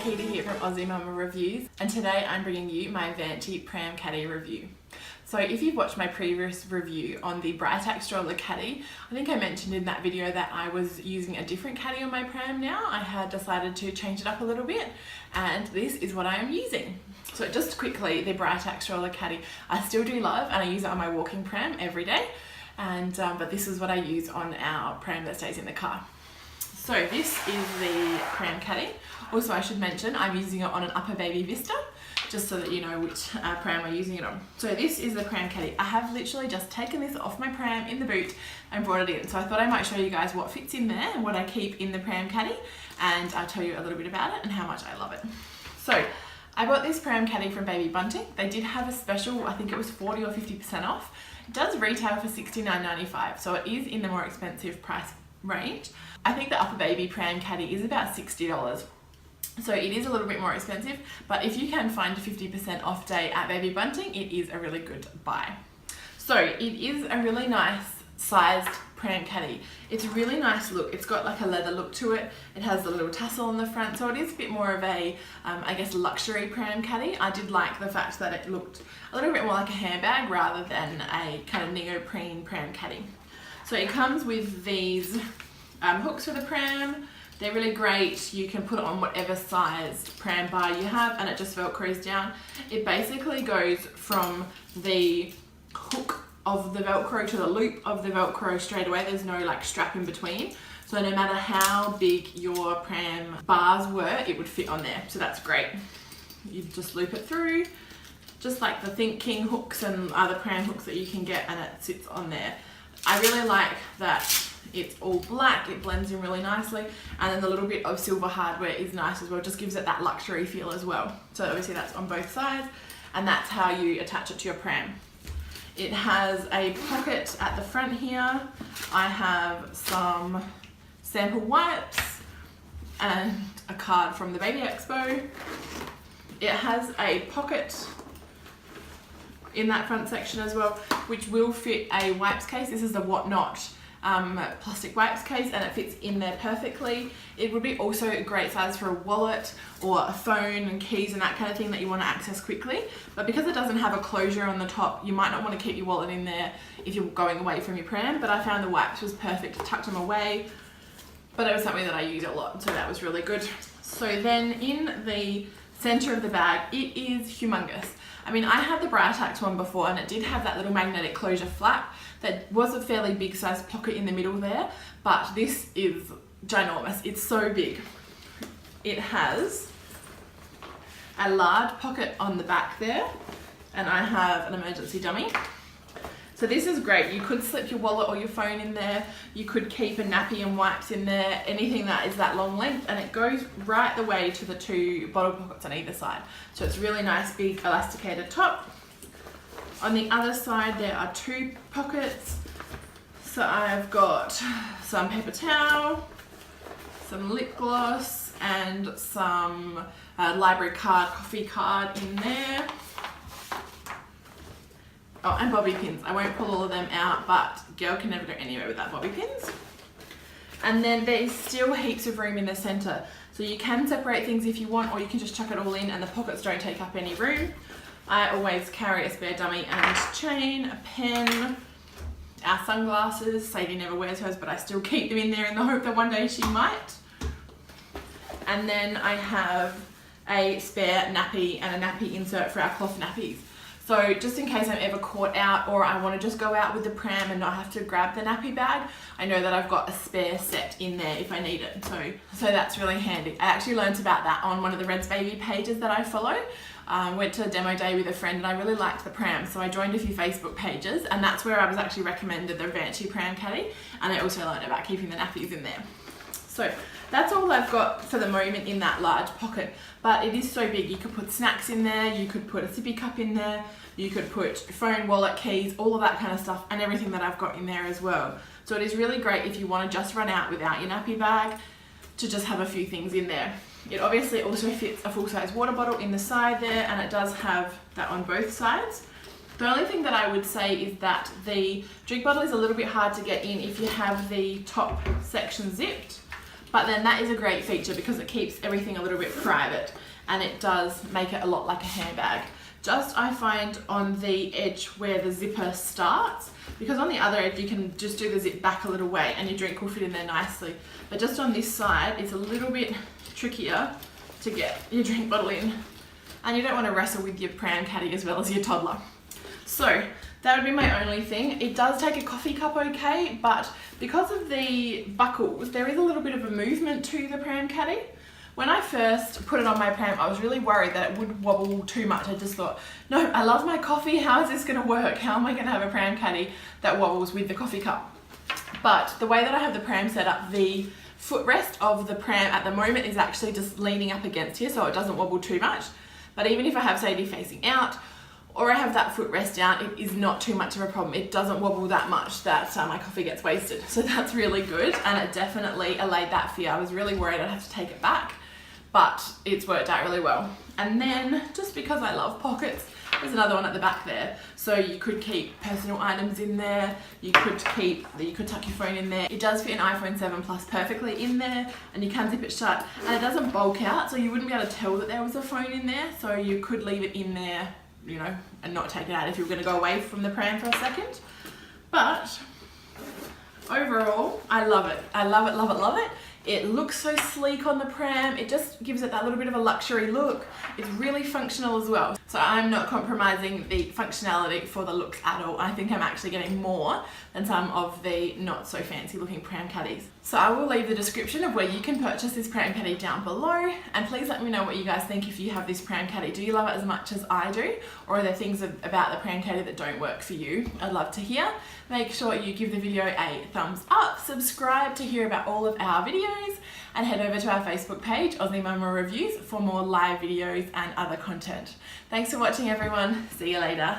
Peter here from Aussie Mumma Reviews, and today I'm bringing you my Vanchi Pram Caddy review. So if you've watched my previous review on the Brightac stroller caddy, I think I mentioned in that video that I was using a different caddy on my pram now. I had decided to change it up a little bit, and this is what I am using. So just quickly, the Brightac stroller caddy I still do love, and I use it on my walking pram every day, and but this is what I use on our pram that stays in the car. So this is the Pram Caddy. Also, I should mention I'm using it on an Upper Baby Vista, just so that you know which pram I'm using it on. So this is the Pram Caddy. I have literally just taken this off my pram in the boot and brought it in. So I thought I might show you guys what fits in there and what I keep in the Pram Caddy, and I'll tell you a little bit about it and how much I love it. So I bought this Pram Caddy from Baby Bunting. They did have a special, I think it was 40 or 50% off. It does retail for $69.95, so it is in the more expensive price range. I think the Upper Baby Pram Caddy is about $60. So it is a little bit more expensive, but if you can find a 50% off day at Baby Bunting, it is a really good buy. So it is a really nice sized Pram Caddy. It's a really nice look. It's got like a leather look to it. It has the little tassel on the front, so it is a bit more of a, I guess, luxury Pram Caddy. I did like the fact that it looked a little bit more like a handbag rather than a kind of neoprene Pram Caddy. So it comes with these hooks for the pram. They're really great. You can put it on whatever size pram bar you have, and it just velcros down. It basically goes from the hook of the velcro to the loop of the velcro straight away. There's no like strap in between. So no matter how big your pram bars were, it would fit on there. So that's great. You just loop it through, just like the Think King hooks and other pram hooks that you can get, and it sits on there. I really like that it's all black, it blends in really nicely, and then the little bit of silver hardware is nice as well, just gives it that luxury feel as well. So obviously that's on both sides, and that's how you attach it to your pram. It has a pocket at the front here. I have some sample wipes and a card from the Baby Expo. It has a pocket in that front section as well, which will fit a wipes case. This is the Whatnot plastic wipes case, and it fits in there perfectly. It would be also a great size for a wallet or a phone and keys and that kind of thing that you want to access quickly. But because it doesn't have a closure on the top, you might not want to keep your wallet in there if you're going away from your pram, but I found the wipes was perfect to tuck them away. But it was something that I use a lot, so that was really good. So then in the center of the bag, it is humongous. I mean, I had the Brightac one before, and it did have that little magnetic closure flap that was a fairly big size pocket in the middle there, but this is ginormous. It's so big. It has a large pocket on the back there, and I have an emergency dummy. So this is great. You could slip your wallet or your phone in there. You could keep a nappy and wipes in there, anything that is that long length, and it goes right the way to the two bottle pockets on either side. So it's really nice, big elasticated top. On the other side, there are two pockets. So I've got some paper towel, some lip gloss, and some library card, coffee card in there. Oh, and bobby pins. I won't pull all of them out, but girl can never go anywhere without bobby pins. And then there's still heaps of room in the center. So you can separate things if you want, or you can just chuck it all in, and the pockets don't take up any room. I always carry a spare dummy and chain, a pen, our sunglasses. Sadie never wears hers, but I still keep them in there in the hope that one day she might. And then I have a spare nappy and a nappy insert for our cloth nappies. So just in case I'm ever caught out, or I want to just go out with the pram and not have to grab the nappy bag, I know that I've got a spare set in there if I need it. So that's really handy. I actually learnt about that on one of the Red's Baby pages that I follow. Went to a demo day with a friend, and I really liked the pram, so I joined a few Facebook pages, and that's where I was actually recommended the Vanchi Pram Caddy, and I also learned about keeping the nappies in there. So that's all I've got for the moment in that large pocket, but it is so big. You could put snacks in there, you could put a sippy cup in there, you could put phone, wallet, keys, all of that kind of stuff, and everything that I've got in there as well. So it is really great if you want to just run out without your nappy bag, to just have a few things in there. It obviously also fits a full-size water bottle in the side there, and it does have that on both sides. The only thing that I would say is that the drink bottle is a little bit hard to get in if you have the top section zipped, But then that is a great feature because it keeps everything a little bit private and it does make it a lot like a handbag. Just I find on the edge where the zipper starts, because on the other edge you can just do the zip back a little way and your drink will fit in there nicely. But just on this side, it's a little bit trickier to get your drink bottle in. And you don't want to wrestle with your pram caddy as well as your toddler. So that would be my only thing. It does take a coffee cup okay, but because of the buckles, there is a little bit of a movement to the pram caddy. When I first put it on my pram, I was really worried that it would wobble too much. I just thought, no, I love my coffee. How is this going to work? How am I going to have a pram caddy that wobbles with the coffee cup? But the way that I have the pram set up, the footrest of the pram at the moment is actually just leaning up against here so it doesn't wobble too much. But even if I have Sadie facing out or I have that footrest down, it is not too much of a problem. It doesn't wobble that much that my coffee gets wasted. So that's really good, and it definitely allayed that fear. I was really worried I'd have to take it back, but it's worked out really well. And then, just because I love pockets, there's another one at the back there. So you could keep personal items in there, you could tuck your phone in there. It does fit an iPhone 7 Plus perfectly in there, and you can zip it shut, and it doesn't bulk out, so you wouldn't be able to tell that there was a phone in there, so you could leave it in there, you know, and not take it out if you were going to go away from the pram for a second. But overall, I love it. I love it, love it, love it. It looks so sleek on the pram. It just gives it that little bit of a luxury look. It's really functional as well. So I'm not compromising the functionality for the looks at all. I think I'm actually getting more than some of the not so fancy looking pram caddies. So I will leave the description of where you can purchase this pram caddy down below, and please let me know what you guys think if you have this pram caddy. Do you love it as much as I do, or are there things about the pram caddy that don't work for you? I'd love to hear. Make sure you give the video a thumbs up, subscribe to hear about all of our videos, and head over to our Facebook page, Aussie Mumma Reviews, for more live videos and other content. Thanks for watching everyone. See you later.